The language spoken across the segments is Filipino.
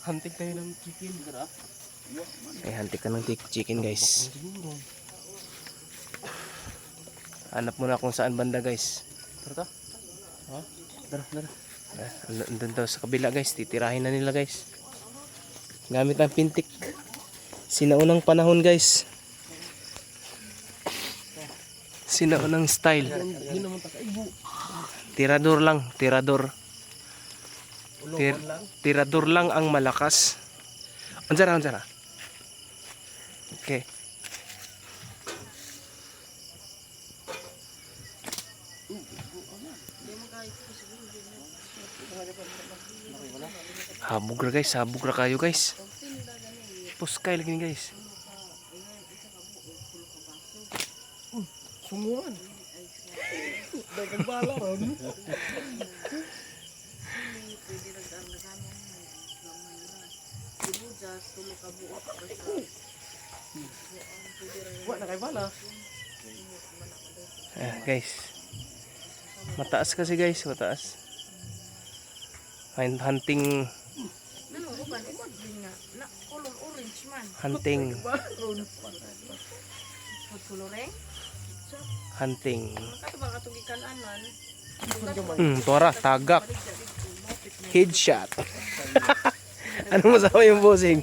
Hunting tayo ng chicken. Ay, hantik ka ng chicken guys. Hanap muna kung saan banda guys. Tara ta. Ha? Tara. Andun daw sa kabila guys. Titirahin na nila guys. Gamit ang pintik. Sinaunang panahon guys. Sinaunang style. Tirador lang. Tirador. Tirador lang ang malakas. Anjara. Okay. Habog ra kayo guys. Puskay lagi ni guys. Sunguan. Dagang bala ron. Wa na kay bala. Guys. Mataas kasi guys, mataas. Hunting. Hunting. Tora, tagak. Headshot. Ano masabi yung bossing?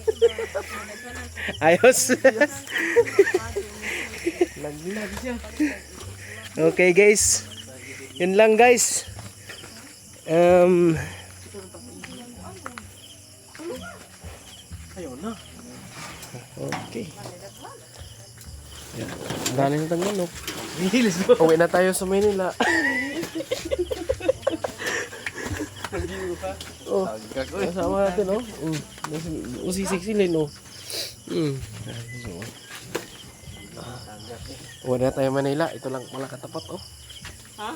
Ayos. Lagi siya. Okay guys. Yun lang guys. Ayaw na. Okay. Dali na tang manok. Hilis mo. Uwi na tayo sa Manila. Oh, kasama natin, no? Usisik-silin, no? Uwi na tayo Manila. Ito lang pala katapat, oh. Ha?